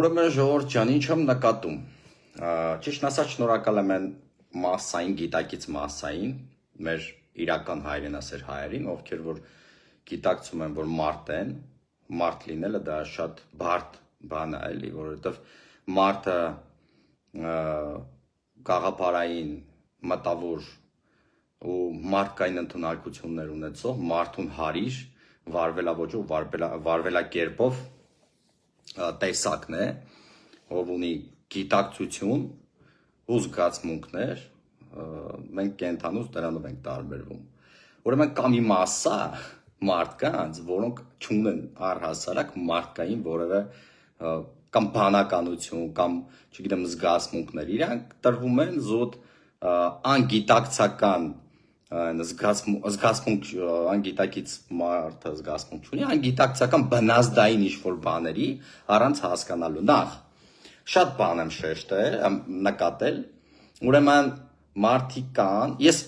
Ուրեմն ժողովուրդ ջան, ինչ եմ նկատում։ Ճիշտ ասած շնորհակալ եմ այն մասսային, գիտակից մասսային, մեր իրական հայրենասեր հայերին, ովքեր որ գիտակցում են, որ մարդ լինելը դա շատ բարդ բան է, էլի, որովհետև մարդը գաղափարային, մտավոր ու մարդկային ընդունակություններ ունեցող, մարդուն հարիր, վարվելավոճով, վարվելակերպով տեսակն է, ով ունի գիտակցություն ու զգացմունքներ, մենք կենթանուց դրանով ենք տարբերվում։ Ուրեմն կամ մի մասսա մարդկանց, որոնք չունեն առհասարակ մարդկային որևէ կամ բանականություն, կամ չգիտեմ զգացմունքներ, իրանք տրվում են զուտ անգիտակցական զգացմունք անգիտակից մարդը զգացմունք չունի, անգիտակցական բնազդային ինչ-որ բաների առանց հասկանալու։ Նախ, շատ բան եմ նկատել, ուրեմն մարդիկ կան, ես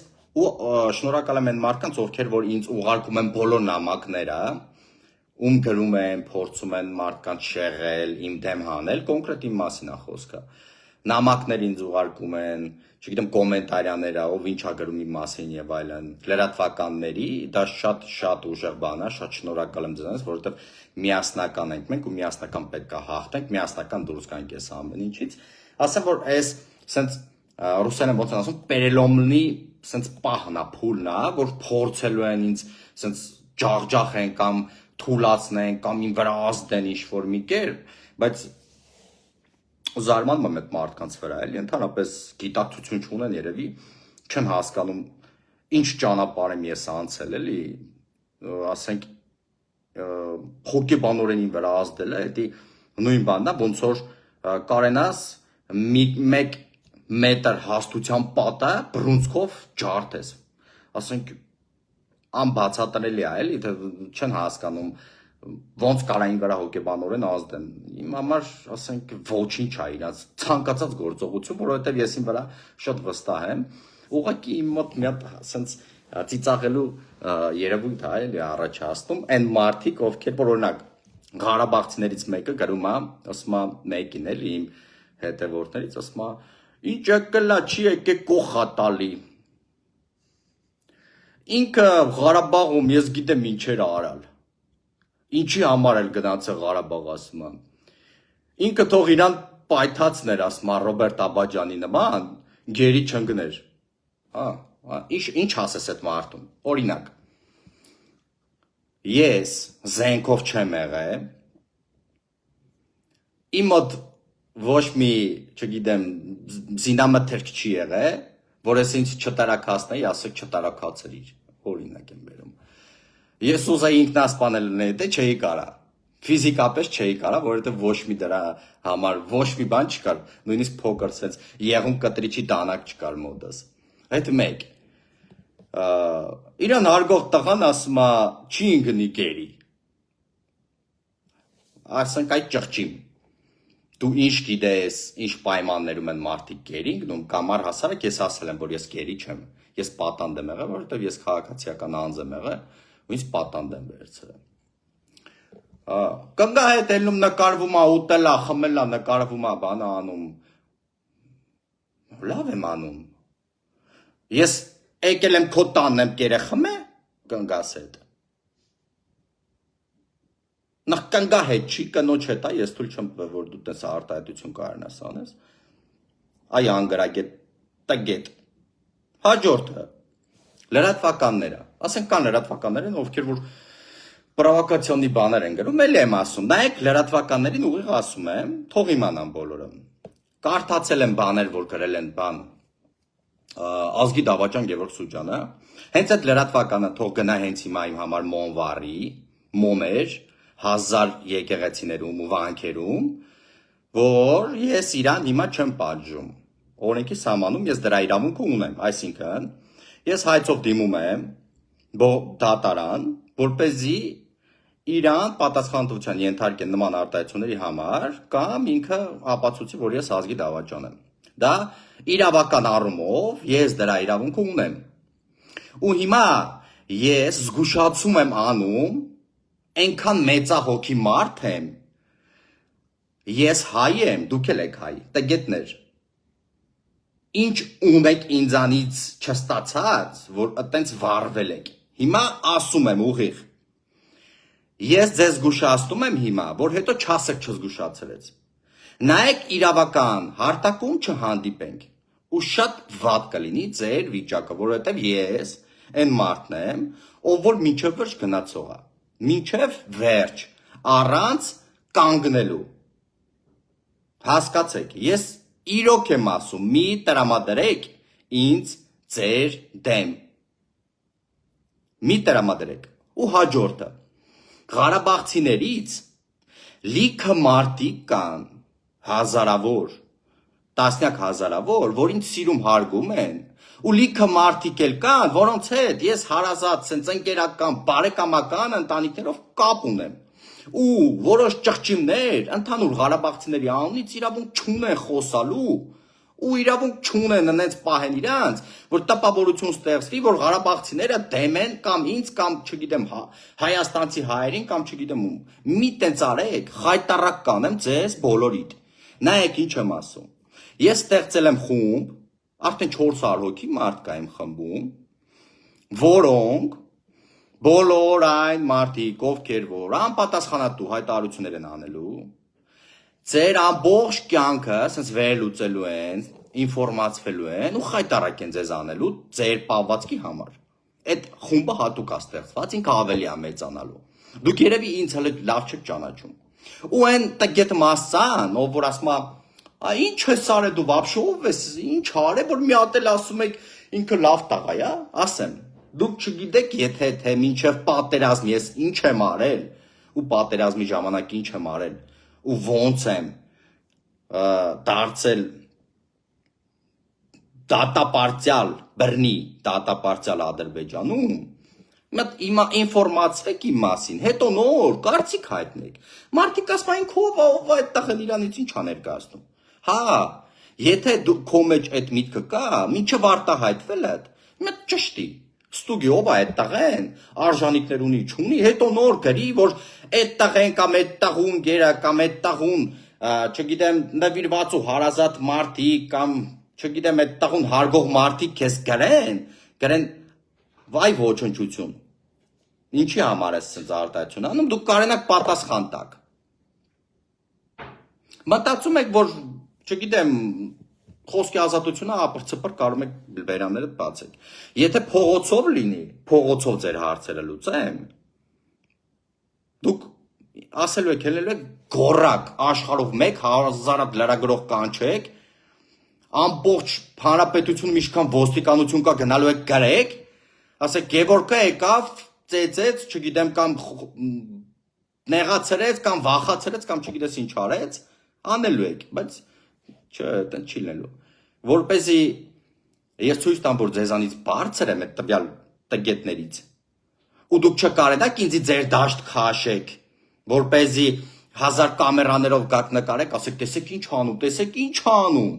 շնորհակալ եմ այն մարդկանց, ովքեր որ ինձ ուղարկում են բոլոր նամակները, ում գրում են, փորձում են մարդկանց շեղել, իմ դեմ հանել, կոնկրետ իմ մասին է խոսքը։ Նամակներ ինձ ուղարկում են, չգիտեմ կոմենտարիաները, ով ինչա գրում իմ մասին եւ այլն, լրատվականների, դա շատ ուժեղ բան է, շատ շնորհակալ եմ ձեզանից, որովհետեւ միասնական ենք մենք ու միասնական պետք է հաղթենք, միասնական դուրս գանք այս ամեն ինչից։ Ասեմ որ այս սենց ռուսերեն ոնց են ասում, պերելոմնի սենց պահն է, փուլն է, որ փորձելու են ինձ սենց ջախջախեն կամ թուլացնեն կամ ին վրա ազդեն ինչ-որ մի կերպ, բայց զարմանում եմ այդ մարդկանց վրա, էլի, ընդհանրապես գիտակցություն չունեն երևի, չեն հասկանում ինչ ճանապարհ եմ ես անցել, էլի, ասենք հոգեբանորենին վրա ազդելը, դա նույն բանն է, ոնց որ կարենաս 1 մետր հաստության պատը բռունցքով ջարդես, ասենք անբացատրելի է, էլի, չեն հասկանում ոնց կարային վրա հոգեբանորեն ազդեն, իմ համար ասենք ոչինչ է իրաց ցանկացած գործողություն, որովհետև ես իմ վրա շատ վստահ եմ, ուղղակի իմ մոտ մի հատ ասենց ծիծաղելու երևույթ է էլի առաջացնում, այն մարդիկ, ովքեր որ օրինակ Ղարաբաղցիներից մեկը գրում է, ասում է մեկին էլի իմ հետևորդներից, ասում է ինչ եկելա չի եկե կոխա տալի։ Ինքը Ղարաբաղում ես գիտեմ ինչեր արալ։ Ինչի համար էլ գնացել Ղարաբաղ ասում եմ։ Ինքը թող իրան պայթացներ ասում Ռոբերտ Աբաջանի նման, գերի չընկներ։ Ինչ ասես այդ մարդուն։ Օրինակ, ես զենքով չեմ եղել, իմ մոտ ոչ մի, չգիտեմ, զինամթերք չի եղել, որ ես ինձ չտարակացնեի, ասեք չտարակացրիր, օրինակ եմ բերում։ Ես ուզեի ինքնասպանել լինեի, դե չէի կարա, ֆիզիկապես չէի կարա, որովհետև ոչ մի դրա համար ոչ մի բան չկար, նույնիսկ փոքր սենց եղուն կտրիչի դանակ չկար մոտս։ Այդ մեկ։ Իրան հարգող տղան ասում է, չի ընկնի գերի։ Ասենք այդ ճղճին։ Դու ինչ գիտես, ինչ պայմաններում են մարդիկ գերի ընկնում, կամ առհասարակ ես ասել եմ, որ ես գերի չեմ, ես պատանդ եմ եղել, որովհետև ես քաղաքացիական անձ եմ եղել, ու ինձ պատանդ եմ վերցրել։ Կնգա հետ ելնում նկարվում է, ուտելա, խմելա, նկարվում է, բանը անում։ Լավ եմ անում։ Ես եկել եմ քո տանն եմ կերե խմե, կնգաս հետ։ Նախ կնգա հետ չի, կնոջ հետ է, ես թույլ չեմ տվել, որ դու տես արտահայտություն կարողանաս անես։ Այ անգրագետ, տգետ։ Հաջորդը լրատվականները, ասենք կան լրատվականներ են, ովքեր որ պրովոկացիոնի բաներ են գրում, էլի եմ ասում, նայեք լրատվականներին ուղիղ ասում եմ, թող իմանան բոլորը։ Կարդացել եմ բաներ, որ գրել են բան Ազգի դավաճան Գևորգ Սուջանը, հենց այդ լրատվականը թող գնա հենց հիմա իմ համար Մոնվարի, Մոմեր, 1000 եկեղեցիներում ու վանքերում, որ ես իրան հիմա չեմ պատժում։ Օրենքի սահմանում ես դրա իրավունքը ունեմ, այսինքն ես հայցով դիմում եմ դատարան, որպեսզի իրան պատասխանատվության ենթարկեն նման արտահայտությունների համար կամ ինքը ապացուցի, որ ես ազգի դավաճան եմ։ Դա իրավական առումով ես դրա իրավունքը ունեմ։ Ու հիմա ես զգուշացում եմ անում, այնքան մեծահոգի մարդ եմ, Ես հայ եմ, դուք էլ եք հայ, տգետներ։ Ինչ ունեք ինձանից չստացած, որ այտենց վարվել եք։ Հիմա ասում եմ ուղիղ։ Ես ձեզ զգուշացնում եմ հիմա, որ հետո չասեք չզգուշացրեց։ Նայեք իրավական հարթակում չհանդիպենք։ Ու շատ վատ կլինի ձեր վիճակը, որովհետև ես այն մարդն եմ, ով որ մինչև վերջ գնացող է։ Մինչև վերջ, առանց կանգնելու։ Հասկացեք, ես իրոք եմ ասում, մի տրամադրեք ինձ ձեր դեմ։ Մի տրամադրեք։ Ու հաջորդը Ղարաբաղցիներից լիքը մարդիկ կան, հազարավոր, տասնյակ հազարավոր, որ ինձ սիրում հարգում են, ու լիքը մարդիկ էլ կան, որոնց հետ ես հարազատ, սենց ընկերական, բարեկամական ընտանիքներով կապ ունեմ, ու որոշ ճղճիմներ ընդհանուր Ղարաբաղցիների անունից իրավունք չունեն խոսալու, ու իրավունք չունեն նենց պահեն իրանց, որ տպավորություն ստեղծվի, որ Ղարաբաղցիները դեմ են կամ ինձ կամ չգիտեմ հայաստանցի հայերին կամ չգիտեմ ում։ Մի տենց արեք, խայտարակ կանեմ ձեզ բոլորիդ։ Նայեք ինչ եմ ասում։ Ես ստեղծել եմ խումբ, արդեն 400 հոգի մարդ կա իմ խմբում, որոնք բոլոր այն մարդիկ, ովքեր որ անպատասխանատու հայտարարություններ են անելու, ձեր ամբողջ կյանքը ասես վերլուծելու են, ինֆորմացվելու են ու խայտարակ են ձեզ անելու ձեր պահվածքի համար։ Այդ խումբը հատուկ է ստեղծված, ինքը ավելի է մեծանալու։ Դուք երևի ինձ հələ լավ չեք ճանաչում։ Ու այն տգետ մասան, ով որ ասում է, ինչ ես արել դու, вообще ով ես, ինչ արել, որ մի հատ էլ ասում եք ինքը լավ տղա է, ասեմ։ Դուք չգիտեք, եթե թե մինչև պատերազմ ես ինչ եմ արել, ու պատերազմի ժամանակ ինչ եմ արել, ու ոնց եմ դարձել դատապարտյալ բռնի, դատապարտյալ Ադրբեջանում, հիմա ինֆորմացվեք իմ մասին, հետո նոր կարծիք հայտնեք։ Մարդիկ ասում են քո ով այդ տղան իրանից ինչ ա ներկայացնում։ Հա, եթե դու քո մեջ այդ միտքը կա, մինչև արտահայտվել է, մի ճշտի։ Ստուգի ով է այդ տղեն, արժանինքներ ունի, չունի, հետո նոր գրի, որ այդ տղեն կամ այդ տղուն գերա կամ այդ տղուն, չգիտեմ, նվիրված ու հարազատ մարդիկ կամ չգիտեմ, այդ տղուն հարգող մարդիկ քեզ գրեն, վայ ոչնչություն։ Ինչի համար ես սենց արտահայտություն անում, դուք կարենաք պատասխան տաք։ Մտածում եք, որ, չգիտեմ, խոսքի ազատությունը ապրծպր կարող եք բերանները բացեք։ Եթե փողոցով լինի, փողոցով ձեր հարցերը լուծեմ, դուք ասելու եք, հելելու եք գորակ, աշխարհով 1000 հատ լրագրող կանչեք, ամբողջ հանրապետությունում ինչքան ոստիկանություն կա գնալու եք գրեք, ասեք Գևորգը եկավ, ծեծեց, չգիտեմ, կամ նեղացրեց, կամ վախացրեց, կամ չգիտես ինչ արեց, անելու եք, բայց չէ, այդտեն չի լինելու։ Որպեսզի ես ցույց տամ, որ ձեզանից բարձր եմ այդ տվյալ տգետներից, ու դուք չկարենաք ինձի ձեր դաշտ քաշեք, որպեսզի 1000 կամերաներով գաք նկարեք, ասեք, տեսեք ինչ անում, տեսեք ինչ անում։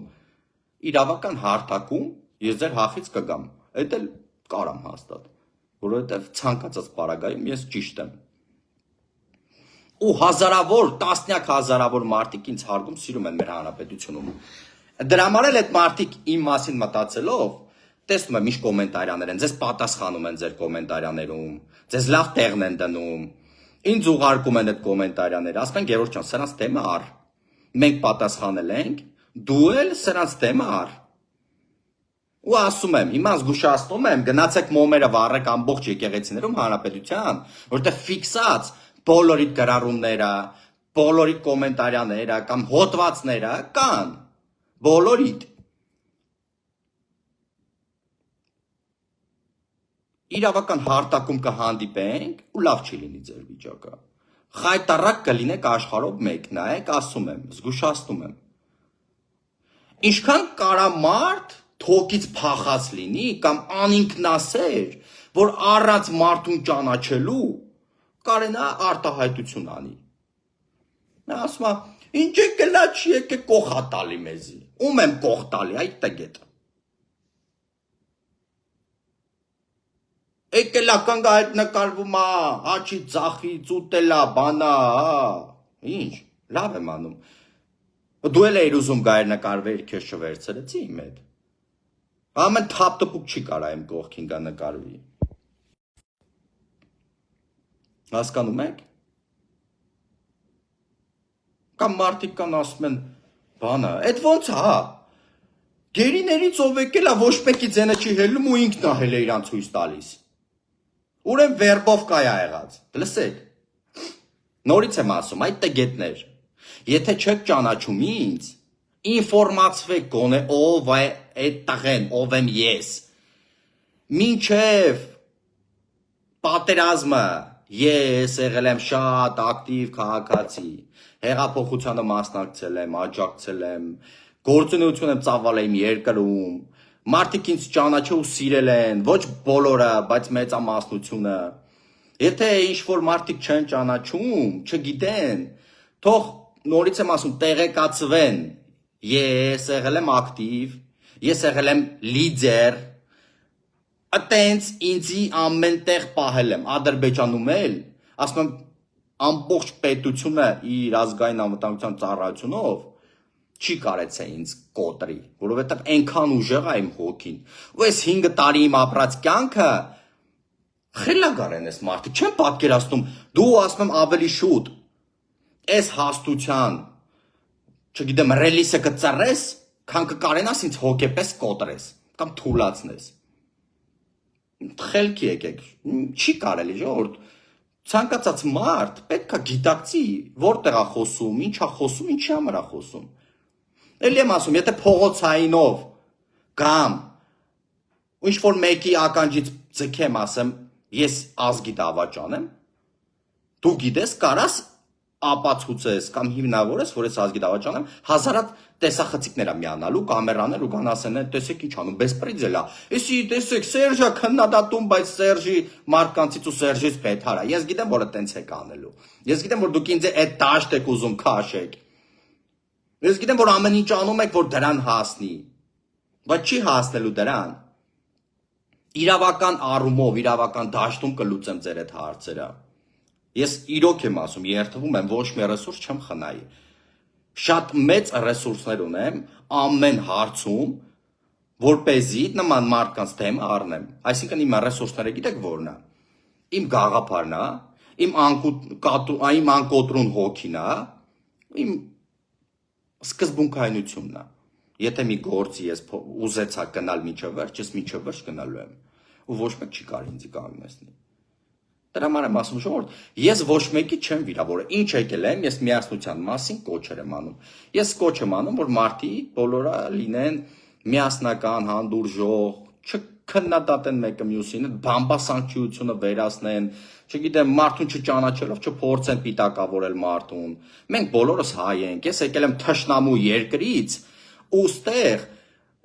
Իրավական հարթակում ես ձեր հախից կգամ, այդ էլ կարամ հաստատ, որովհետև ցանկացած պարագայում ես ճիշտ եմ։ Ու հազարավոր, տասնյակ հազարավոր մարդիկ ինձ հարգում սիրում են մեր հանրապետությունում։ Դրա համար էլ այդ մարդիկ իմ մասին մտածելով, տեսնում եմ ինչ կոմենտարյաներ են, ձեզ պատասխանում են ձեր կոմենտարյաներում, ձեզ լավ տեղն են դնում, ինձ ուղարկում են այդ կոմենտարյաները, ասում են Գևորգ ջան, սրանց դեմը առ։ Մենք պատասխանել ենք, դու էլ սրանց դեմը առ։ Ու ասում եմ, հիմա զգուշացնում եմ, գնացեք մոմերը վառեք ամբողջ եկեղեցիներում հանրապետության, որտեղ ֆիքսած բոլորիդ գրառումները, բոլորիդ կոմենտարյաները կամ հոդվածները կան, բոլորիդ։ Իրավական հարթակում կհանդիպենք ու լավ չի լինի ձեր վիճակը։ Խայտարակ կլինեք աշխարհով մեկ, նայեք, ասում եմ, զգուշացնում եմ։ Ինչքան կարա մարդ թոքից փախած լինի կամ անինքնասեր, որ առանց մարդուն ճանաչելու կարենա արտահայտություն անի։ Նա ասում է, ինչ եկելա չի եկե կողա տալի մեզի։ Ում եմ կող տալի, այդ տգետը։ Եկելա կանգա այդ նկարվում է, աչի ծախից ուտելա, բանա, ինչ, լավ եմ անում։ Դու էլ էիր ուզում գայր նկարվեր, քեզ չվերցրեցի իմ հետ։ Ամեն թափ տպուկ չի կարա իմ կողքին գա նկարվի։ Հասկանում եք։ Կամ մարդիկ կան ասում են, բանը, այդ ոնց հա։ Գերիներից ով եկել է ոչ մեկի ձենը չի հելնում ու ինքն է հել է իրան ցույց տալիս։ Ուրեմն վերբով կայա եղած։ Լսեք։ Նորից եմ ասում, այդ տգետներ։ Եթե չեք ճանաչում ինձ, ինֆորմացվեք գոնե ով է այդ տղեն, ով եմ ես։ Մինչև պատերազմը ես եղել եմ շատ ակտիվ քաղաքացի, հեղափոխությանը մասնակցել եմ, աջակցել եմ, գործունեություն եմ ծավալել իմ երկրում, մարդիկ ինձ ճանաչել ու սիրել են, ոչ բոլորը, բայց մեծամասնությունը։ Եթե ինչ-որ մարդիկ չեն ճանաչում, չգիտեն, թող նորից եմ ասում, տեղեկացվեն, ես եղել եմ ակտիվ, ես եղել եմ լիդեր, Ատենց ինձի ամեն տեղ պահել եմ, Ադրբեջանում էլ, ասում եմ, ամբողջ պետությունը իր ազգային անվտանգության ծառայությունով չի կարեցե ինձ կոտրի, որովհետև այնքան ուժեղ է իմ հոգին, ու այս 5 տարի իմ ապրած կյանքը խելագար են այս մարդիկ, չեմ պատկերացնում, դու ասում եմ ավելի շուտ, այս հաստության, չգիտեմ, ռելիսը կծռես, քան կկարենաս ինձ հոգեպես կոտրես, կամ թուլացնես։ Խելքի եկեք, չի կարելի ժողովուրդ, ցանկացած մարդ պետք է գիտակցի, որտեղ է խոսում, ինչ է խոսում, ինչի համար է խոսում։ Էլի եմ ասում, եթե փողոցայինով կամ ինչ որ մեկի ականջից ձգեմ, ասեմ, ես ազգի դավաճան եմ, դու գիտես, կարաս ապացուցես կամ հիմնավորես, որ ես ազգի դավաճան եմ, հազարատ տեսախցիկներ է միանալու, կամերաներ ու կան ասեն, տեսեք ինչ անում, բեսպրիձել է։ Էսի տեսեք, Սերժը քննադատում, բայց Սերժի մարդկանցից ու Սերժից բեթար է։ Ես գիտեմ, որ այտենց եք անելու։ Ես գիտեմ, որ դուք ինձ այդ դաշտ եք ուզում քաշեք։ Ես գիտեմ, որ ամեն ինչ անում եք, որ դրան հասնի։ Բայց չի հասնելու դրան։ Իրավական առումով, իրավական դաշտում կլուծեմ ձեր այդ հարցերը։ Ես իրոք եմ ասում, երթվում եմ, ոչ մի ռեսուրս չեմ խնայի։ Շատ մեծ ռեսուրսներ ունեմ ամեն հարցում, որպեսզի նման մարդկանց թեմը առնեմ։ Այսինքն իմ ռեսուրսները գիտեք որն է։ Իմ գաղափարն է, իմ անկոտրուն հոգին է, իմ սկզբունքայնությունն է։ Եթե մի գործի ես ուզեցա գնալ մինչև վերջ, ես մինչև վերջ գնալու եմ։ Ու ոչ մեկ չի կարող ինձ կանգնեցնել։ Դրա համար եմ ասում ժողովուրդ, ես ոչ մեկի չեմ վիրավորել, ինչ եկել եմ, ես միասնության մասին կոչեր եմ անում։ Ես կոչ եմ անում, որ մարդիկ բոլորը լինեն միասնական, հանդուրժող, չքննադատեն մեկը մյուսին, բամբասանքությունը վերացնեն, չգիտեմ, մարդուն չճանաչելով չփորձեն պիտակավորել մարդուն։ Մենք բոլորս հայ ենք, ես եկել եմ թշնամու երկրից, ուստեղ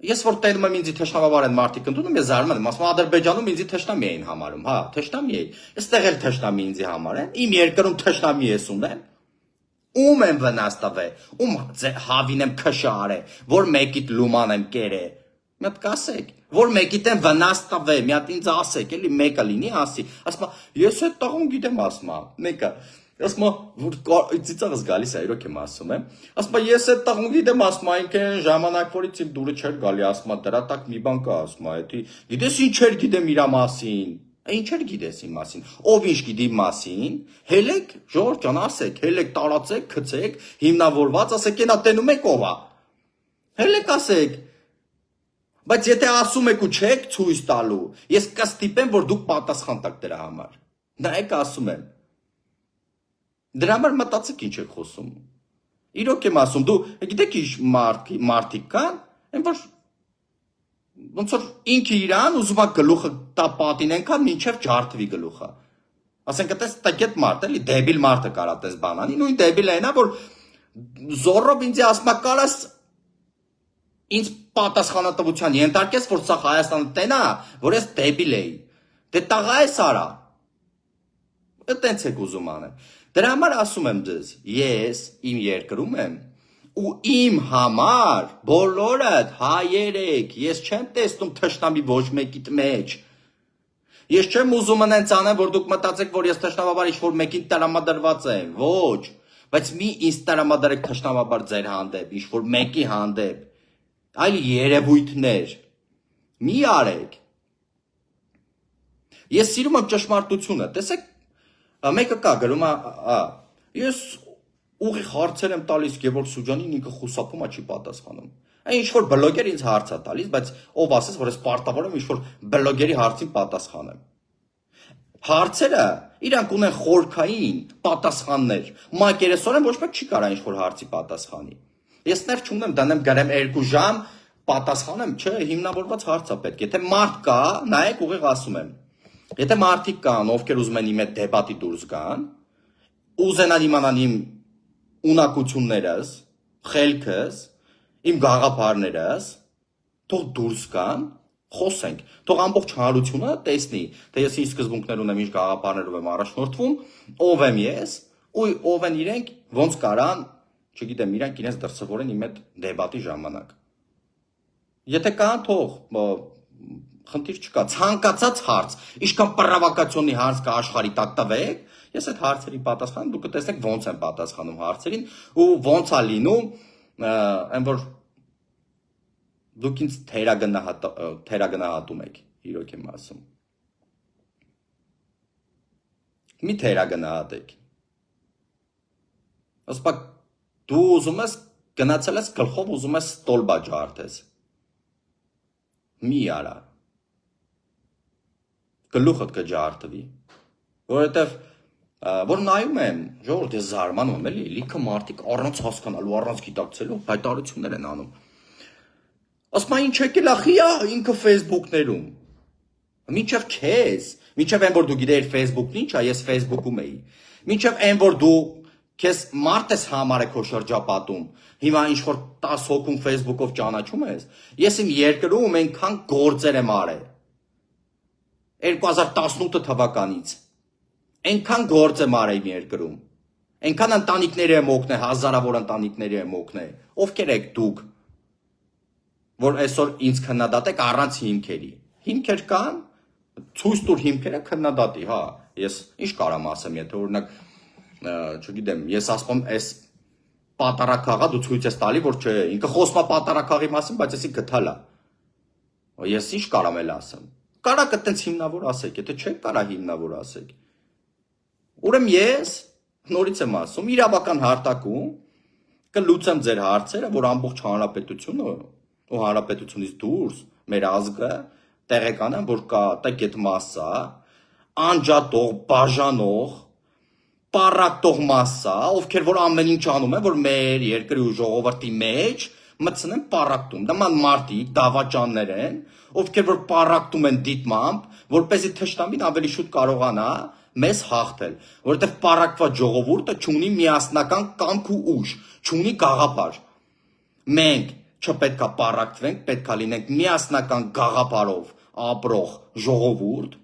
Ես որ տենում եմ ինձի թշնամավար են մարդիկ ընդունում, ես զարմանում եմ, ասում Ադրբեջանում ինձի թշնամի էին համարում, հա, թշնամի էի։ Այստեղ էլ թշնամի ինձի համար են, իմ երկրում թշնամի ես ունեմ։ Ում եմ վնաս տվել, ում հավին եմ քշարե, որ մեկիդ լուման եմ կերե։ Մի հատ կասեք, որ մեկիդ եմ վնաս տվել, մի հատ ինձ ասեք, էլի մեկը լինի ասի, ասում ես այդ տաղուն գիտեմ ասում, մեկը Ասում որ ծիծաղս գալիս է, իրոք եմ ասում եմ։ Ասում ես այդ տաղուն գիտեմ, ասում այնքան ժամանակ որից իմ դուրը չէր գալի, ասում դրա տակ մի բան կա, ասում էդի։ Գիտես ինչեր գիտեմ իր մասին։ Ինչեր գիտես իմ մասին։ Ով ինչ գիտի իմ մասին։ Հելեք, ժողովուրդ ջան, ասեք, հելեք, տարածեք, գցեք, հիմնավորված, ասեք, ենա տենում եք ով է։ Հելեք ասեք։ Բայց եթե ասում եք ու չեք ցույց տալու, ես կստիպեմ, որ դուք պատասխան տաք դրա համար։ Նայեք ասում եմ։ Դրա համար մտածեք ինչ եք խոսում։ Իրոք եմ ասում, դու գիտեք ինչ մարդիկ կան, այն որ ոնց որ ինքը իրան ուզում է գլուխը տա պատին այնքան մինչև ջարդվի գլուխը։ Ասենք այդպես տակետ մարդ էլի, դեբիլ մարդը կարա տես բանանի, նույն դեբիլը այնա որ զորով ինձ ասում է կարաս ինձ պատասխանատվության ենթարկես, որ սա Հայաստանը տենա, որ ես դեբիլ էի։ Դե տաղա ես արա։ Այտենց եք ուզում անեմ։ Դրա համար ասում եմ ձեզ, ես իմ երկրում եմ ու իմ համար բոլորդ հայեր եք, ես չեմ տեսնում թշնամի ոչ մեկիդ մեջ։ Ես չեմ ուզում ընենց անեմ, որ դուք մտածեք, որ ես թշնամաբար ինչ-որ մեկին տրամադրված եմ, ոչ, Բայց մի ինձ տրամադրեք թշնամաբար ձեր հանդեպ, ինչ որ մեկի հանդեպ, այլ երևույթներ մի արեք։ Ես սիրում եմ ճշմարտությունը, տեսեք, մեկը կա գրում է, ես ուղիղ հարցեր եմ տալիս Գևորգ Սուջանին, ինքը խուսափում է, չի պատասխանում։ Այն ինչ որ բլոգեր ինձ հարց է տալիս, բայց ով ասես, որ ես պարտավոր եմ ինչ որ բլոգերի հարցին պատասխանեմ։ Հարցերը իրանք ունեն խորքային պատասխաններ։ Մակերեսորեն ոչ մեկ չի կարա ինչ որ հարցի պատասխանի։ Ես ներ չունեմ, դնեմ գրեմ 2 ժամ, պատասխանեմ, չէ, հիմնավորված հարց է պետք։ Եթե մարդ կա, նայեք ուղիղ ասում եմ։ Եթե մարդիկ կան, ովքեր ուզում են իմ հետ դեբատի դուրս գան, ուզենան իմանան իմ ունակություններս, խելքս, իմ գաղափարներս, թող դուրս գան, խոսենք, թող ամբողջ հանրությունը տեսնի, թե ես ինչ սկզբունքներ ունեմ, ինչ գաղափարներով եմ առաջնորդվում, ով եմ ես, ու ով են իրենք, ոնց կարան, չգիտեմ, իրենք իրենց դրսևորեն իմ հետ դեբատի ժամանակ։ Եթե կան, թող, խնդիր չկա, ցանկացած հարց, ինչքան պրովոկացիոնի հարց կա աշխարհի տակ տվեք, ես այդ հարցերի պատասխանում, դուք կտեսնեք ոնց եմ պատասխանում հարցերին ու ոնց է լինում, այն որ դուք ինձ թերագնահատում եք, իրոք եմ ասում։ Մի թերագնահատեք։ Ասպա դու ուզում ես գնացել ես գլխով ուզում ես ստոլբա ջարդես։ Մի արա։ Գլուխդ կջարդվի։ Որովհետև որ նայում եմ, ժողովուրդ ես զարմանում եմ, էլի, լիքը մարդիկ առանց հասկանալու, առանց գիտակցելու հայտարարություններ են անում։ Ասում են ինչ եկել է խիա ինքը Facebook-ներում։ Մինչև քեզ, մինչև այն որ դու գիտեիր Facebook-ն ինչ է, ես Facebook-ում էի։ Մինչև այն որ դու քեզ մարդ ես համարը քո շրջապատում, հիմա ինչ որ 10 հոգում Facebook-ով ճանաչում ես, ես իմ երկրում այնքան գործեր եմ արել 2018 թվականից, այնքան գործ եմ արել իմ երկրում, այնքան ընտանիքների եմ օգնել, հազարավոր ընտանիքների եմ օգնել, ովքեր եք դուք, որ այսօր ինձ քննադատեք առանց հիմքերի, հիմքեր կան, ցույց տուր հիմքերը քննադատի, հա, ես ինչ կարամ ասեմ, եթե օրինակ չգիտեմ, ես ասում եմ, այս պատարակաղա դու ցույց ես տալի, որ չէ, ինքը խոսում է պատարակաղի մասին, բայց էսի գտալ է։ Ես ինչ կարամ էլ ասեմ։ Կարա կտենց հիմնավոր ասեք, եթե չեք կարա հիմնավոր ասեք։ Ուրեմն ես նորից եմ ասում, իրավական հարթակում կլուծեմ ձեր հարցերը, որ ամբողջ հանրապետությունը ու հանրապետությունից դուրս մեր ազգը տեղեկանան, որ կա տգետ մասսա, անջատող, բաժանող պարակտող մասսա, ովքեր որ ամեն ինչ անում են, որ մեր երկրի ու ժողովրդի մեջ մտցնեն պարակտում։ Նման մարդիկ դավաճաններ են, ովքեր որ պարակտում են դիտմամբ, որպեսզի թշնամին ավելի շուտ կարողանա մեզ հաղթել, որովհետև պարակված ժողովուրդը չունի միասնական կամք ու ուժ, չունի գաղափար։ Մենք չպետքա պարակտվենք, պետքա լինենք միասնական գաղափարով ապրող ժողովուրդ,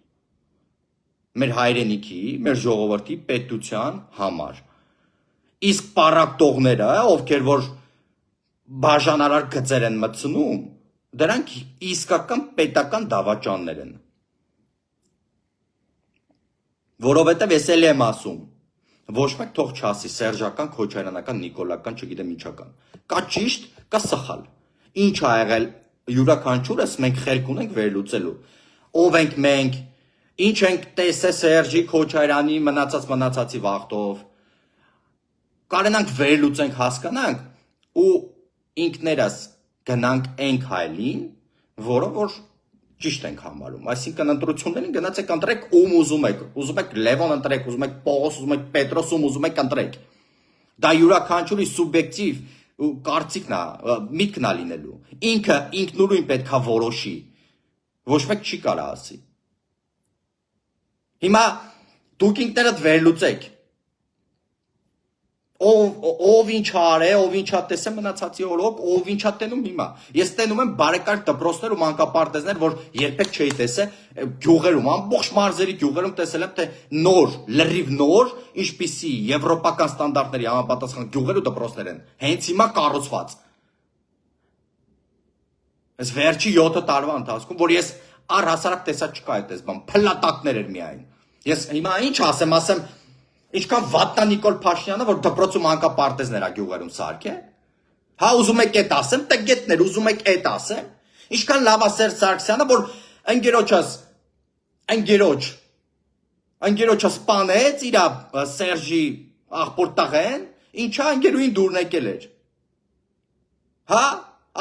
մեր հայրենիքի, մեր ժողովրդի պետության համար։ Իսկ պարակտողները, ովքեր որ բաժանարար գծեր են մտցնում, դրանք իսկական պետական դավաճաններ են։ Որովհետև ես էլ եմ ասում, ոչ մեկ թող չասի սերժական, քոչարյանական, նիկոլական, չգիտեմ ինչական։ Կա ճիշտ, կա սխալ։ Ինչ ա եղել յուրաքանչյուրս մենք խելք ունենք վերլուծելու։ Ով ենք մենք, ինչ ենք տեսել Սերժի Քոչարյանի մնացածի վախտով։ Կարենանք վերլուծենք, հասկանանք ու ինքներս գնանք ենք հայլին, որը որ ճիշտ ենք համարում։ Այսինքն ընտրություններին գնացեք ընտրեք ում ուզում եք Լևոն ընտրեք, ուզում եք Պողոս, ուզում եք Պետրոս, ում ուզում եք ընտրեք։ Դա յուրաքանչյուրի սուբյեկտիվ կարծիքն է, միտքն է լինելու։ Ինքը ինքնուրույն պետքա որոշի։ Ոչ մեկ չի կարա ասի։ Հիմա դուք ինքներդ վերլուծեք։ Ով ինչ արե, ով ինչա տեսե մնացածի օրոք, ով ինչա տենում հիմա։ Ես տենում եմ բարեկարգ դպրոցներ ու մանկապարտեզներ, որ երբեք չէի տեսել գյուղերում, ամբողջ մարզերի գյուղերում տեսել եմ, թե նոր, լրիվ նոր, ինչպիսի եվրոպական ստանդարտների համապատասխան գյուղեր ու դպրոցներ են։ Հենց հիմա կառուցված։ Այս վերջի 7 տարվա ընթացքում, որ ես առհասարակ տեսա չկա այդպես բան, փլատակներ էր միայն։ Ես հիմա ինչ ասեմ, Ինչքան վատնա Նիկոլ Փաշինյանը, որ դպրոցում անկապարտեզներ ա գյուղերում սարքե։ Հա ուզում եք այդ ասեմ, տգետներ, ուզում եք այդ ասեմ։ Ինչքան լավ է Սերժ Սարգսյանը, որ ընկերոջը սպանեց իր Սերժի աղբոր տղեն, ինչա ընկերուին դուրն եկել էր։ Հա,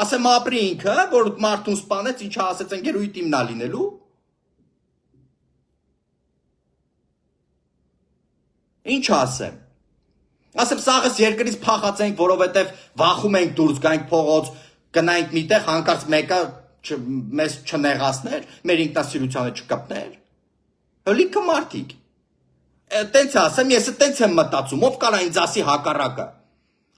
ասեմ ապրի ինքը, որ մարդուն սպանեց, ինչա ասեց ընկերուի տիմնա լինելու։ Ինչ ասեմ։ Ասեմ սաղս երկրից փախած ենք, որովհետև վախում ենք դուրս գանք փողոց, գնանք միտեղ հանկարծ մեկը մեզ չնեղացներ, մեր ինքնասիրությանը չկպներ։ Հլիքը մարդիկ։ Տենց ասեմ, ես տենց եմ մտածում, ով կարա ինձ ասի հակառակը։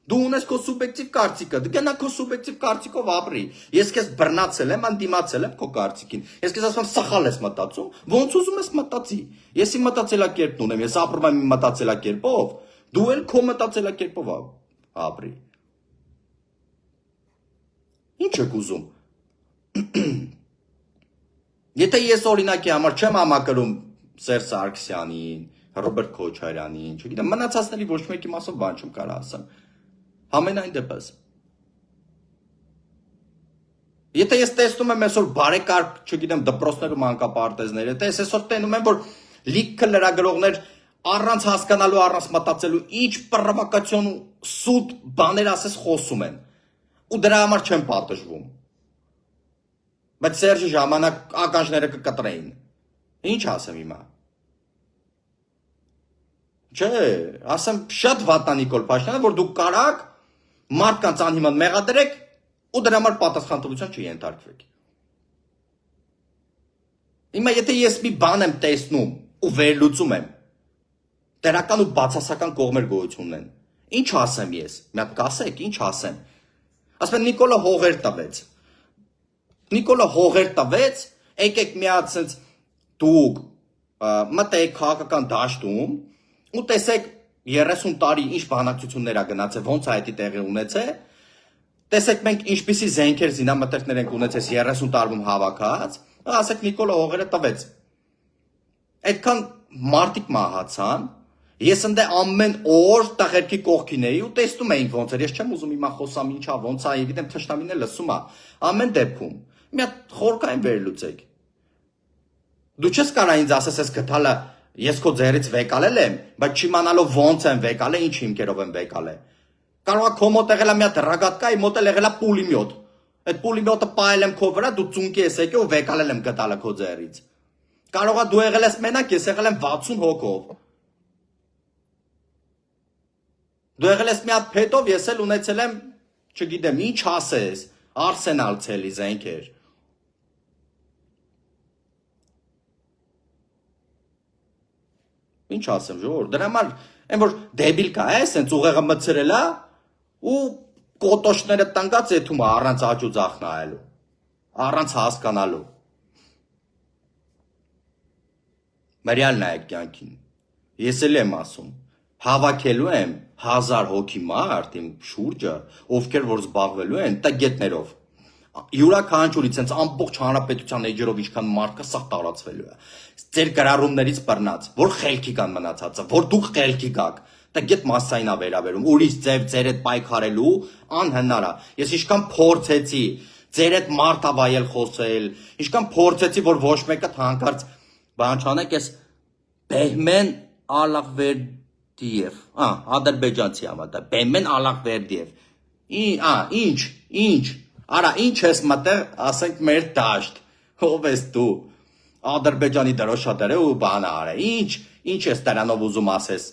Դու ունես քո սուբյեկտիվ կարծիքը, դու գնա քո սուբյեկտիվ կարծիքով ապրի։ Ես քեզ բռնացել եմ, անդիմացել եմ քո կարծիքին։ Ես քեզ ասում եմ սխալ ես մտածում, ոնց ուզում ես մտածի։ Ես իմ մտածելակերպն ունեմ, ես ապրում եմ իմ մտածելակերպով, դու էլ քո մտածելակերպով ապրի։ Ինչ եք ուզում։ Եթե ես օրինակի համար չեմ համակրում Սերժ Սարգսյանին, Ռոբերտ Քոչարյանին, չգիտեմ, մնացածների ոչ մեկի մասով բան չեմ կարող ասեմ։ Համենայն դեպս։ Եթե ես տեսնում եմ այսօր բարեկարգ, չգիտեմ, դպրոցներում անկապարտեզներ, եթե ես այսօր տենում եմ, որ լիքը լրագրողներ առանց հասկանալու, առանց մտածելու ինչ պրովոկացիոն ու սուտ բաներ ասես խոսում են։ Ու դրա համար չեմ պատժվում։ Բայց Սերժի ժամանակ ականջները կկտրեին։ Ինչ ասեմ հիմա։ Չէ, ասեմ շատ վատա Նիկոլ Փաշինյանը, որ դուք կարաք մարդկանց անհիմն մեղադրեք ու դրա համար պատասխանատվության չենթարկվեք։ Հիմա եթե ես մի բան եմ տեսնում ու վերլուծում եմ, տեղական ու բացասական կողմեր գոյություն ունեն։ Ինչ ասեմ ես։ Մի հատ կասեք, ինչ ասեմ։ Ասում են Նիկոլը հողեր տվեց։ Նիկոլը հողեր տվեց, եկեք մի հատ sense դուք մտեք քաղաքական դաշտում ու տեսեք 30 տարի ինչ բանակցություններ ա գնացել, ոնց է դա տեղի ունեցել։ Տեսեք մենք ինչպիսի զենքեր զինամթերքներ ենք ունեցել 30 տարում հավաքած, ասեք Նիկոլը հողերը տվեց։ Այդքան մարդիկ մահացան, ես ընդ ամեն օր տղերքի կողքին էի ու տեսնում էինք ոնց էր, ես չեմ ուզում հիմա խոսամ ինչա, ոնց է, գիտեմ թշնամին է լսում է, ամեն դեպքում։ Մի հատ խորքային վերլուծեք։ Դու չես կարող ինձ ասես ես գտալը ես քո ձեռից վեկալել եմ, բայց չիմանալով ոնց եմ վեկալել, ինչ հիմքերով եմ վեկալել։ Կարող է քո մոտ եղել է մի հատ ռագատկա, իմ մոտ եղել է պուլիմյոտ։ Այդ պուլիմյոտը պահել եմ քո վրա, դու ծունկի ես եկել ու վեկալել եմ գտալը քո ձեռից։ Կարող է դու եղել ես մենակ, ես եղել եմ 60 հոգով։ Դու եղել ես մի հատ փետով, ես էլ ունեցել եմ, չգիտեմ, ինչ ասես, Arsenal ցելի զենքեր։ Ինչ ասեմ, ժողովուրդ, դրա համար այն որ դեբիլ կա, սենց ուղեղը մցրել է ու կոտոշները տնկած եթում է առանց աճ ու ձախ նայելու, առանց հասկանալու։ Մերյալ նայեք կյանքին։ Ես էլ եմ ասում, հավաքելու եմ 1000 հոգի մարդ իմ շուրջը, ովքեր որ զբաղվելու են տգետներով։ Յուրաքանչյուրից sense ամբողջ հանրապետության էջերով ինչքան մարդ կա, սա տարածվելու է։ Ձեր գրառումներից բռնած, որ խելքի կան մնացածը, որ դուք խելքի գաք, տգետ մասային է վերաբերում, ուրիշ ձև ձեր հետ պայքարելու անհնար է։ Ես ինչքան փորձեցի ձեր հետ մարդավայել խոսել, ինչքան փորձեցի, որ ոչ մեկը հանկարծ բան չանեք, ես Բեհմեն Ալաղվերդիև, ադրբեջանցի եմ դա, Բեհմեն Ալաղվերդիև։ Ինչ Արա, ինչ ես մտեղ, ասենք մեր դաշտ, ով ես դու, Ադրբեջանի դրոշատերը ու բանը արա, ինչ ես դրանով ուզում ասես,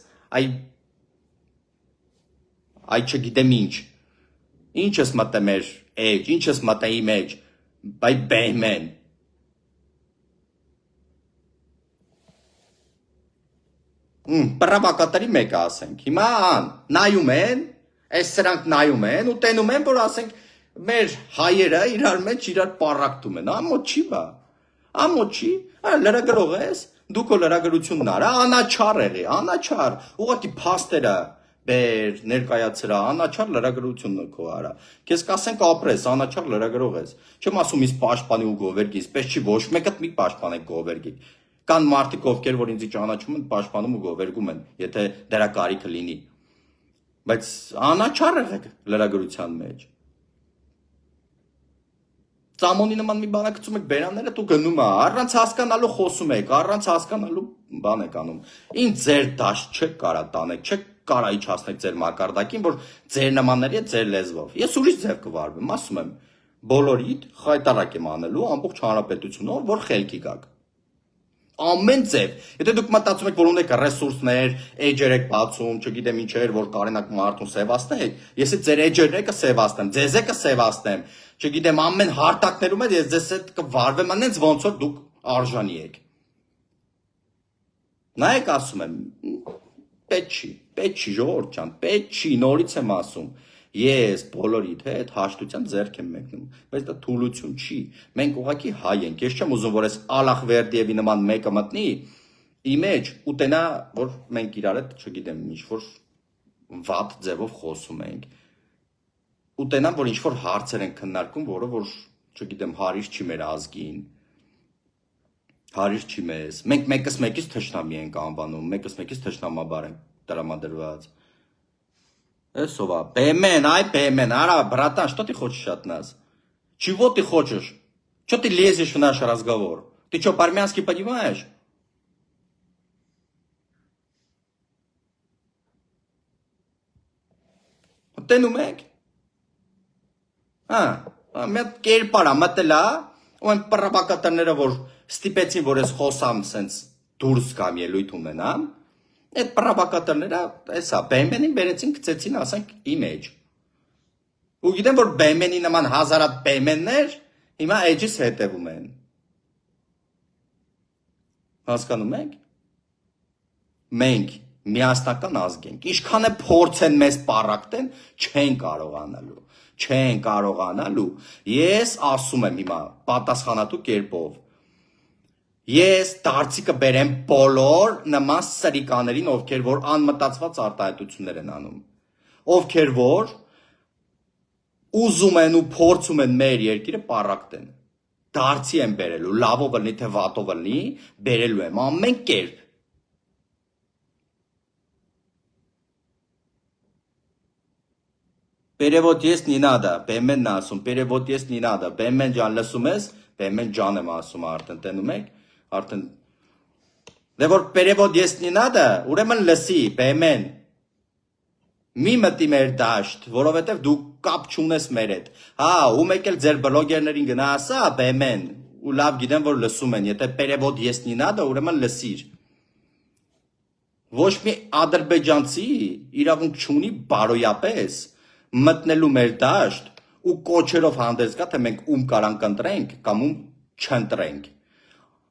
այ չգիտեմ ինչ ես մտեղ մեր էջ, ինչ ես մտեղ իմ էջ, բայ Բեհմեն, պրավակատորի մեկը ասենք, հիմա նայում են, այս սրանք նայում են ու տենում են, որ ասենք մեր հայերը իրար մեջ իրար պարակտում են, ամոթ չի բա, ամոթ չի, լրագրող ես, դու քո լրագրությունն արա, անաչառ եղի, անաչառ, ուղղակի փաստերը բեր, ներկայացրա, անաչառ լրագրությունն քո արա, քեզ կասենք ապրես, անաչառ լրագրող ես, չեմ ասում իս պաշտպանի ու գովերգի, պես չի ոչ մեկդ մի պաշտպանեք գովերգի, Կան մարդիկ, ովքեր որ ինձ ճանաչում են, պաշտպանում ու գովերգում են, եթե դրա կարիքը լինի։ Բայց անաչառ եղեք լրագրության մեջ։ Ծամոնի նման մի բանա գցում եք բերանները, դու գնում ես, առանց հասկանալու խոսում եք, առանց հասկանալու բան եք անում։ Ինչ ձեր դաշտ չեք կարա տանեք, չեք կարա իջացնեք ձեր մակարդակին, որ ձեր նմանների է ձեր լեզվով։ Ես ուրիշ ձև կվարվեմ, ասում եմ, բոլորիդ խայտարակ եմ անելու ամբողջ հանրապետությունով, որ խելքի գաք։ Ամեն ձև։ Եթե դուք մտածում եք, որ ունեք ռեսուրսներ, էջեր եք բացում, չգիտեմ ինչեր, որ կարենակ մարդուն սևացնեք, ես ձեր էջերն կսևացնեմ, ձեզ կսևացնեմ, չգիտեմ ամեն հարթակներում ես ձեզ հետ կվարվեմ, այնց ոնց որ դուք արժանի եք։ Նայեք ասում եմ, պետք չի ժողովուրդ ջան, պետք չի, նորից եմ ասում։ Ես բոլորիդ հետ հաշտության ձեռք եմ մեկնում, բայց դա թուլություն չի։ Մենք ուղղակի հայ ենք։ Ես չեմ ուզում, որ այս Ալախվերդիևի նման մեկը մտնի իմ մեջ ու տենա, որ մենք իրար հետ, չգիտեմ, ինչ որ վատ ձևով խոսում ենք։ Ու տենամ, որ ինչ որ հարցեր են քննարկում, որը որ, չգիտեմ, հարիր չի մեր ազգին։ Հարիր չի մեզ։ Մենք մեկս մեկից թշնամի ենք անվանում, մեկս մեկից թշնամաբար ենք տրամադրված։ Эсова, Бэмен, ай, Бэмен, ара, братан, что ты хочешь от нас? Чего ты хочешь? Что ты лезешь в наш разговор? Ты что, по-армянски понимаешь? Տենում եք։ Մետ կերպարա մտելա, ու այն պրավակատորները, որ ստիպեցին, որ ես խոսամ, սենց դուրս կամ ելույթ ունենամ, այդ պրավակատորները, էսա, բեմենին բերեցին, գցեցին, ասենք, իմ էջ։ Ու գիտեմ, որ բեմենի նման հազարատ բեմեններ հիմա էջից հետևում են։ Հասկանում եք։ Մենք միասնական ազգ ենք։ Ինչքան է փորձ են մեզ պարակտեն, չեն կարողանալու։ Ես ասում եմ հիմա պատասխանատու կերպով։ Ես դարձիկը բերեմ բոլոր նման սրիկաներին, ովքեր որ անմտածված արտահայտություններ են անում։ Ովքեր որ ուզում են ու փորձում են մեր երկիրը պարակտեն։ Դարձի եմ բերելու, լավով լինի թե վատով լինի, բերելու եմ ամեն կերպ։ Перевод есть не надо, Բեմենն ասում, перевод есть не надо, Բեմեն ջան լսում ես, Բեմեն ջան եմ ասում արդեն, տենում եք, արդեն, դե որ перевод есть не надо, ուրեմն լսի, Բեմեն, մի մտի մեր դաշտ, որովհետև դու կապ չունես մեր հետ, ու մեկ էլ ձեր բլոգերներին գնա ասա, Բեմեն, ու լավ գիտեմ, որ լսում են, եթե перевод есть не надо, ուրեմն լսիր, ոչ մի ադրբեջանցի իրավունք չունի բարոյապես, մտնելու մեր դաշտ ու կոչերով հանդես գա, թե մենք ում կարանք ընտրենք կամ ում չընտրենք։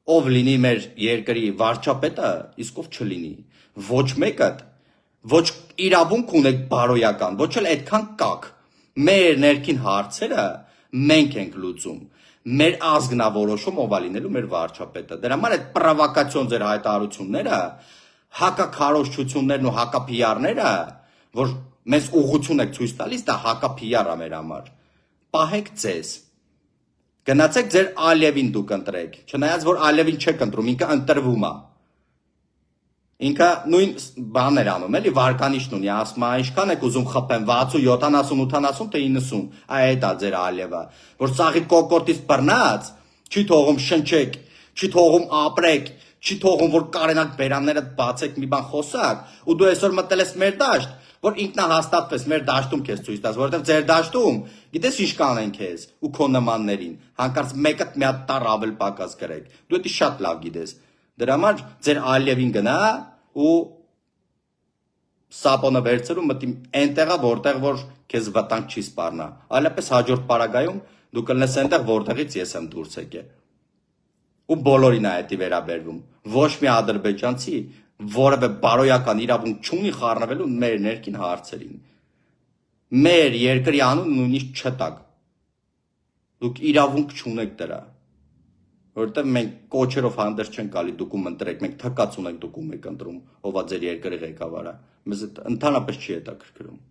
Ով լինի մեր երկրի վարչապետը, իսկ ով չլինի։ Ոչ մեկը, ոչ իրավունք ունեք բարոյական, ոչ էլ այդքան կակ։ Մեր ներքին հարցերը մենք ենք լուծում։ Մեր ազգն է որոշում ով է լինելու մեր վարչապետը։ Դրա համար այդ պրովոկացիոն ձեր հայտարարությունները, հակաքարոզչություններն ու հակապիարները, որ մեզ ուղղություն եք ցույց տալիս, դա հակապիար է մեր համար։ Պահեք ձեզ։ Գնացեք ձեր Ալիևին դուք ընտրեք։ Չնայած որ Ալիևին չեք ընտրում, ինքը ընտրվում է։ Ինքը նույն բաներ անում, էլի վարկանիշն ունի, ասում է, ինչքան եք ուզում խփեմ, 60, 70, 80 թե 90, այդ է ձեր Ալիևը, որ ծաղի կոկորտից բռնած, չի թողում շնչեք, չի թողում ապրեք, չի թողում որ կարենակ բերանները բացեք մի բան խոսակ, ու դու այսօր մտել ես մեր դաշտ, որ ինքնահաստատվես մեր դաշտում քեզ ցույց տաս, որովհետև ձեր դաշտում գիտես ինչ կանեն քեզ ու քո նմաններին, հանկարծ մեկը մի հատ տար ավել պակաս գրեք։ Դու դա շատ լավ գիտես։ Դրա համար ձեր Ալիևին գնա ու սապոնը վերցրու մտի այնտեղա որտեղ որ քեզ վտանգ չի սպառնա։ Այլապես հաջորդ պարագայում դու կլնես այնտեղ որտեղից ես եմ դուրս եկել։ Ու բոլորին է դա վերաբերվում։ Ոչ մի ադրբեջանցի որևէ բարոյական իրավունք չունի խառնվելու մեր ներքին հարցերին։ Մեր երկրի անուն նույնիսկ չտակ։ Դուք իրավունք չունեք դրա։ Որովհետև մենք կոչերով հանդես չենք գալի դուք ում ընտրեք, մենք թկած ունենք դուք ում եք ընտրում, ով է ձեր երկրի ղեկավարը։ Մեզ ընդհանրապես չի հետաքրքրում։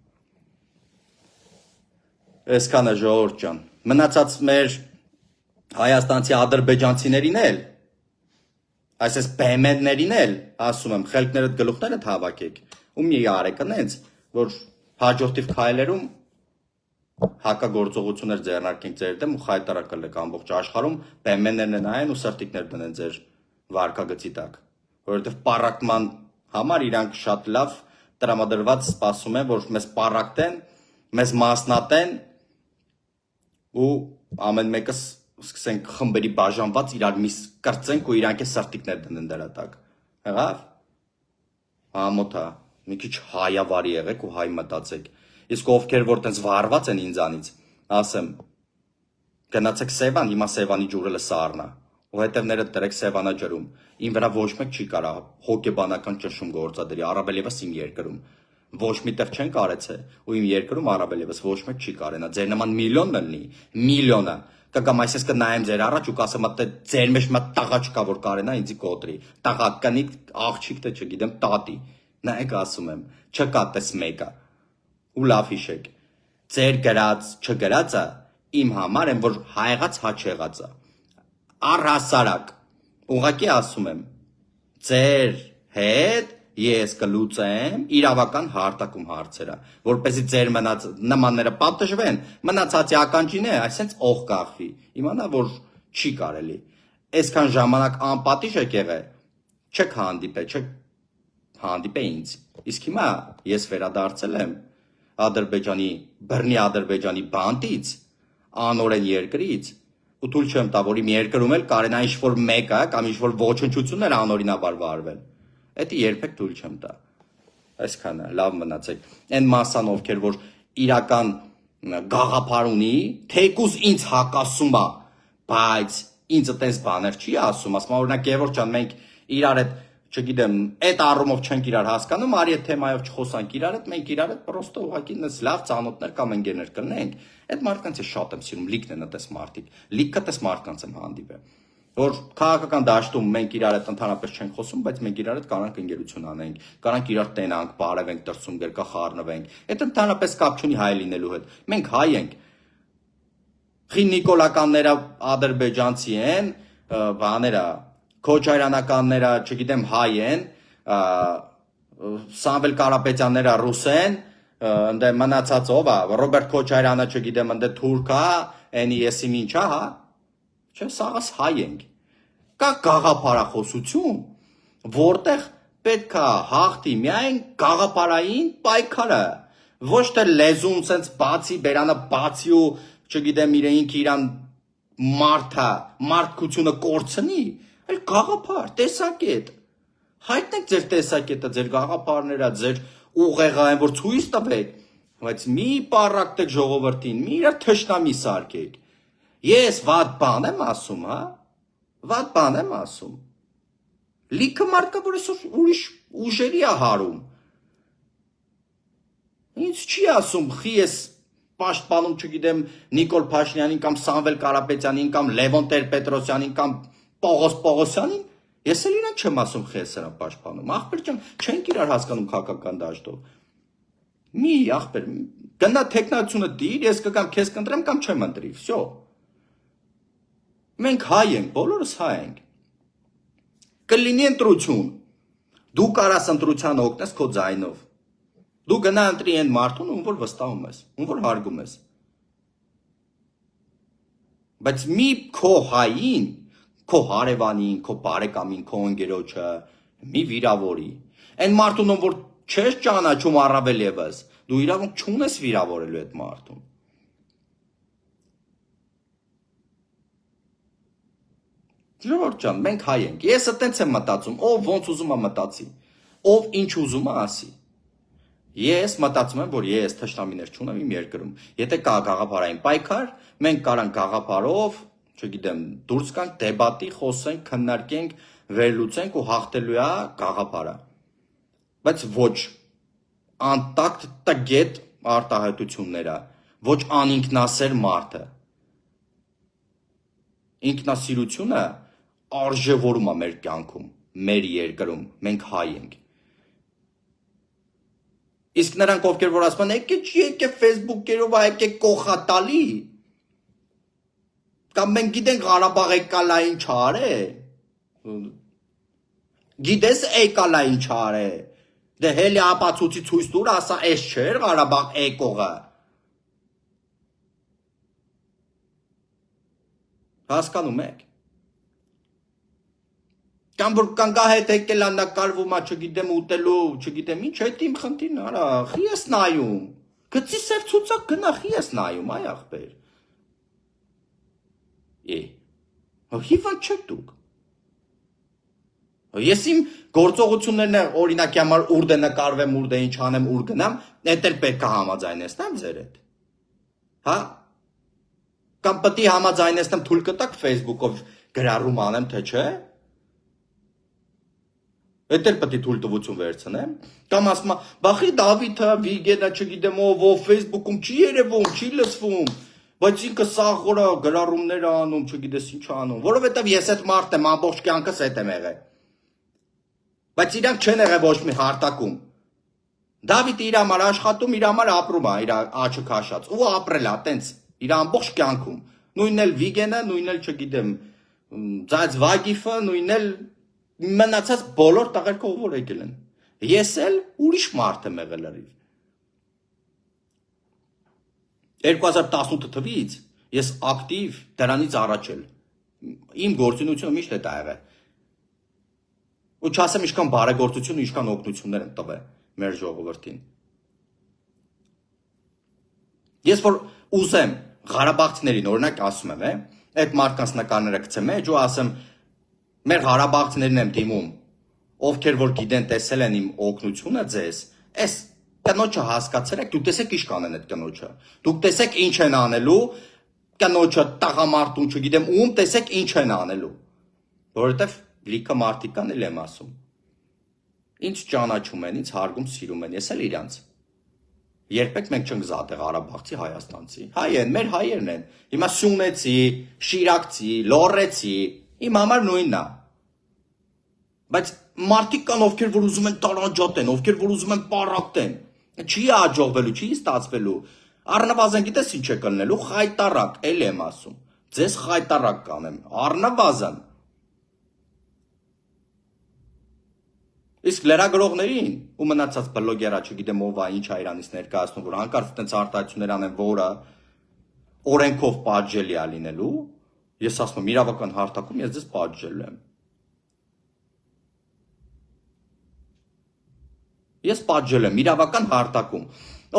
Այսքանը ժողովուրդ ջան։ Մնացած մեր հայաստանցի ադրբեջանցիներին էլ Այսպես բեմերներին էլ ասում եմ, խելքներդ գլուխներդ հավաքեք, ու մի արեք այնց, որ հաջորդիվ քայլերում հակագործողություններ ձեռնարկենք ձեր դեմ ու խայտարակել եք ամբողջ աշխարհում, բեմերներն են նայեն ու սրտիկներ դնեն ձեր վարկագծի տակ, որովհետև պարակտման համար իրանք շատ լավ տրամադրված սպասում են, որ մեզ պարակտեն, մեզ մասնատեն ու ամեն մեկս սկսենք խմբերի բաժանված իրար մի կրծենք ու իրանք է սրտիկներ դնեն դրա տակ։ Եղավ։ Համոթա, մի քիչ հայավարի եղեք ու հայ մտածեք։ Իսկ ովքեր որ տենց վարված են ինձանից, ասեմ, գնացեք Սևան, հիմա Սևանի ջուրը սառնա, ու հետևները դրեք Սևանա ջրում։ Իմ վրա ոչ մեկ չի կարա հոգեբանական ճնշում գործադրի, առավել եւս իմ երկրում։ Ոչ միտեղ չեն կարեցե, ու իմ երկրում առավել եւս ոչ մեկ չի կարենա։ Ձեր նման միլիոն լինի, միլիոնը։ Կգամ այսպես կնայեմ ձեր առաջ ու կասեմ, «Ատե ձեր մեջ մի տաղա չկա, որ կարենա ինձի կոտրի»։ Տաղա կնի աղջիկ թե չգիտեմ, տատի։ Նայեք ասում եմ, չկա տես մեկը։ Ու լավ հիշեք։ Ձեր գրած, չգրածը իմ համար են, որ հայեղած հաչեղածը։ Առհասարակ, ուղղակի ասում եմ, ձեր հետ ես կլուծեմ իրավական հարթակում հարցերը, որպեսզի ձեր նմանները պատժվեն, մնացածի ականջին է, այսենց օղ կախվի, իմանա, որ չի կարելի, այսքան ժամանակ անպատիժ եք եղել, չեք հանդիպել, չեք հանդիպել ինձ, իսկ հիմա ես վերադարձել եմ բռնի Ադրբեջանի բանտից, անօրեն երկրից, ու թույլ չեմ տա, որ իմ երկրում էլ կարենա ինչ-որ մեկը կամ ինչ-որ ոչնչություններ անօրինաբար վարվել։ Էդի երբեք թույլ չեմ տա։ Այսքանը, լավ մնացեք։ Այն մասան ովքեր որ իրական գաղափար ունի, թեկուզ ինձ հակասում է, բայց ինձ այդպես բաներ չի ասում, ասում օրինակ Գևորգ ջան, մենք իրար հետ, չգիտեմ, այդ առումով չենք իրար հասկանում, արի այդ թեմայով չխոսանք իրար հետ, մենք իրար հետ պրոստը ուղղակի լավ ծանոթներ կամ ընկերներ կլինենք։ Այդ մարդկանց է շատ եմ սիրում, լիքն են այդպես մարդիկ, լիքը այդպես մարդկանց եմ հանդիպել։ Որ քաղաքական դաշտում մենք իրար հետ ընդհանրապես չենք խոսում, բայց մենք իրար հետ կարանք ընկերություն անենք, կարանք իրար տենանք, բարևենք, դրսում գրկա խառնվենք։ Այդ ընդհանրապես կապ չունի հայ լինելու հետ։ Մենք հայ ենք։ Խի նիկոլականները ադրբեջանցի են, բաները, քոչարյանականները, չգիտեմ, հայ են, Սամվել Կարապետյանները ռուս են, ընդ մնացած ով է, Ռոբերտ Քոչարյանը, չգիտեմ, ընդ թուրք է, այնի եսի ինչա, հա։ Չէ, սաղս հայ ենք։ Կա գաղափարախոսություն, որտեղ պետք է հաղթի միայն գաղափարային պայքարը, ոչ թե լեզուն սենց բացի, բերանը բացի ու չգիտեմ իրենք իրան մարդկությունը կորցնի, այլ գաղափար, տեսակետ։ Հայտնեք ձեր տեսակետը, ձեր գաղափարները, ձեր ուղեղը այն, որ ցույց տվեք, բայց մի պառակտեք ժողովրդին, մի իրար թշնամի սարքեք։ Ես վատ բան եմ ասում, հա։ Վատ բան եմ ասում։ Լիքը մարդ կա, որ այսօր ուրիշ ուժերի է հարում։ Ինձ չի ասում, խի ես պաշտպանում, չգիտեմ, Նիկոլ Փաշինյանին կամ Սամվել Կարապետյանին կամ Լևոն Տեր-Պետրոսյանին կամ Պողոս Պողոսյանին, ես էլ իրան չեմ ասում, խի ես սրանք պաշտպանում։ Ախպեր ջան, չենք իրար հասկանում քաղաքական դաշտով։ Մի ախպեր, գնա տեխնացիոնը դիր, ես կգամ քեզ կընտրեմ կամ չեմ ընտրի, վсё։ Մենք հայ ենք, բոլորս հայ ենք։ Կլինի ընտրություն։ Դու կարաս ընտրության օգնես քո ձայնով։ Դու գնա ընտրի այն մարդուն, ում որ վստահում ես, ում որ հարգում ես։ Բայց մի քո հային, քո հարևանին, քո բարեկամին, քո ընկերոջը մի վիրավորի։ Այն մարդուն, ում որ չես ճանաչում առավել եւս, դու իրավունք չունես վիրավորելու այդ մարդուն։ Ժողովուրդ ջան, մենք հայ ենք։ Ես այտենց եմ մտածում, ով ոնց ուզում է մտածի, ով ինչ ուզում է ասի։ Ես մտածում եմ, որ ես թշնամիներ չունեմ իմ երկրում։ Եթե կա գաղափարային պայքար, մենք կարանք գաղափարով, չգիտեմ, դուրս գանք, դեբատի, խոսենք, քննարկենք, վերլուծենք ու հաղթելու է գաղափարը։ Բայց ոչ անտակտ տգետ արտահայտությունները, ոչ անինքնասեր մարդը։ Ինքնասիրությունը արժևորում է մեր կյանքում, մեր երկրում, մենք հայ ենք։ Իսկ նրանք ովքեր որ ասում են, եկե Facebook-երով, եկե կողատալի, կամ մենք գիտենք Ղարաբաղի կա լայն չարե, Գիտես եկալա ինչ արե։ Դե հելի ապացույցի ցույց տուր, ասա էս չէր Ղարաբաղ եկողը։ Հասկանում եք։ Կամ որ կանգա հետ եկել անդակարվում ա, չգիտեմ ուտելու, չգիտեմ ինչ, այդ իմ խնդիրն արա, խի ես նայում։ Գծի սև ցուցակ գնա, խի ես նայում, այ ախպեր։ Հիվանդ չեք դուք։ Ես իմ գործողություններն օրինակի համար ուր դե նկարվեմ, ուր դե ինչ անեմ, ուր գնամ, էդ էլ պետք է համաձայնեցնեմ ձեր հետ։ Հա։ Կամ պետք է համաձայնեցնեմ, թույլ կտաք Facebook-ով գրառում անեմ, թե չէ։ Էդ էլ պետք է թույլ տվություն վերցնեմ։ Կամ ասում եմ, բախի Դավիթը, Վիգենը, չգիտեմ ով Facebook-ում չի երևում, չի լսվում, բայց ինքը սաղ օր գրառումներ անում, չգիտես ինչ անում, որովհետև ես այդ մարդ եմ, ամբողջ կյանքս այդ եմ եղել։ Բայց իրանք չեն եղել ոչ մի հարտակում։ Դավիթը իր համար աշխատում, իր համար ապրում է, իր աչը քաշած, ու ապրել է տենց իր ամբողջ կյանքում։ Նույնն էլ Վիգենը, նույնն էլ չգիտեմ, Ձայծ Վագիֆը, նույնն էլ մնացած բոլոր տղերքը որ եկել են։ Ես էլ ուրիշ մարդ եմ եղել լրիվ։ 2018 թվականից ես ակտիվ դրանից առաջ էլ իմ գործունեությունը միշտ հետ ա եղել։ Ու չասեմ ինչքան բարեգործություն ու ինչքան օգնություններ եմ տվել մեր ժողովրդին։ Ես որ ուզեմ Ղարաբաղցիներին օրինակ ասում եմ, այդ մարդկանց նկարները գցեմ մեջ ու ասեմ մեր Ղարաբաղցիներին եմ դիմում, ովքեր որ գիտեն տեսել են իմ օգնությունը ձեզ, այս կնոջը հասկացել եք, դուք տեսեք ինչ կանեն այդ կնոջը։ Դուք տեսեք ինչ են անելու, կնոջը տղամարդուն չգիտեմ ում տեսեք ինչ են անելու։ Որովհետև լիքը մարդիկ կան էլ եմ ասում։ Ինչ ճանաչում են, ինչ հարգում սիրում են, ես էլ իրանց։ Երբեք մենք չենք զատեղ Ղարաբաղցի, Հայաստանցի։ Հայ են, մեր հայերն են։ Հիմա Սյունեցի, Շիրակցի, Լոռեցի, իմ համար նույնն է։ Բայց մարդիկ կան, ովքեր որ ուզում են տարանջատեն, ովքեր որ ուզում են պարակտեն։ Չի աջողվելու, չի ստացվելու։ Առնվազն գիտես ինչ է կլնելու, խայտարակ, էլ եմ ասում։ Ձեզ խայտարակ կանեմ, առնվազն։ Իսկ լրագրողներին ու մնացած բլոգերա, չգիտեմ ով է, ինչ է իրանից ներկայացնում, որ հանկարծ այդպես արտահայտություններ անեն, որը օրենքով պատժելի է լինելու, ես ասում եմ իրավական հարթակում ես ձեզ պատժել եմ։ Ես պատժել եմ իրավական հարտակում,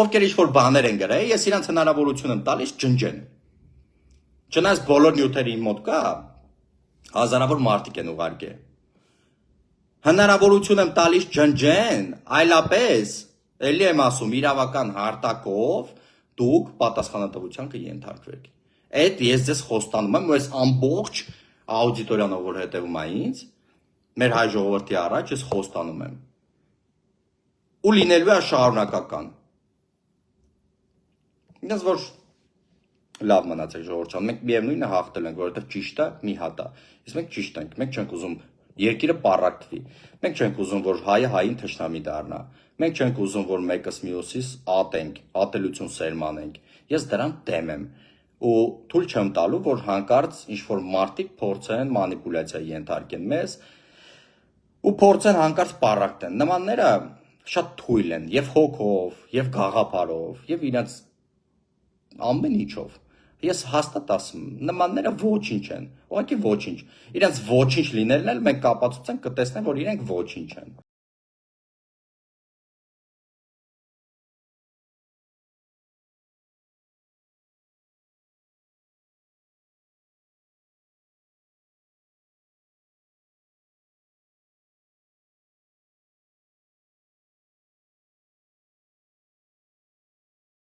ովքեր ինչ-որ բաներ են գրել, ես իրանց հնարավորություն եմ տալիս ջնջեն։ Չնայած բոլոր նյութերը իմ մոտ կա, հազարավոր մարդիկ են ուղարկել։ Հնարավորություն եմ տալիս ջնջեն, այլապես, էլի եմ ասում, իրավական հարտակով դուք պատասխանատվության կենթարկվեք։ Այդ ես ձեզ խոստանում եմ, ու ես ամբողջ աուդիտորիան որ հետևում է ինձ, մեր հայ ժողովրդի առաջ ես խոստանում եմ։ Ու լինելու է շարունակական։ Ինձ որ լավ մնացեք ժողովրդյան, մենք միևնույնն է հաղթել ենք, որովհետև ճիշտը մի հատ է։ Իսկ մենք ճիշտ ենք, մենք չենք ուզում երկիրը պառակտվի։ Մենք չենք ուզում, որ հայը հային թշնամի դառնա։ Մենք չենք ուզում, որ մեկս մյուսից ատենք, ատելություն սերմանենք։ Ես դրան դեմ եմ։ Ու թույլ չեմ տալու, որ հանկարծ ինչ-որ մարդիկ փորձեն մանիպուլյացիա ենթարկեն մեզ ու փորձեն հանկարծ պառակտեն։ Նմանները շատ թույլ են եւ հոգով, եւ գաղափարով, եւ իրենց ամեն ինչով։ Ես հաստատ ասում, նմանները ոչինչ են, ուղղակի ոչինչ։ Իրենց ոչինչ լինելն էլ մենք կապացուցենք կտեսնենք, որ իրենք ոչինչ են։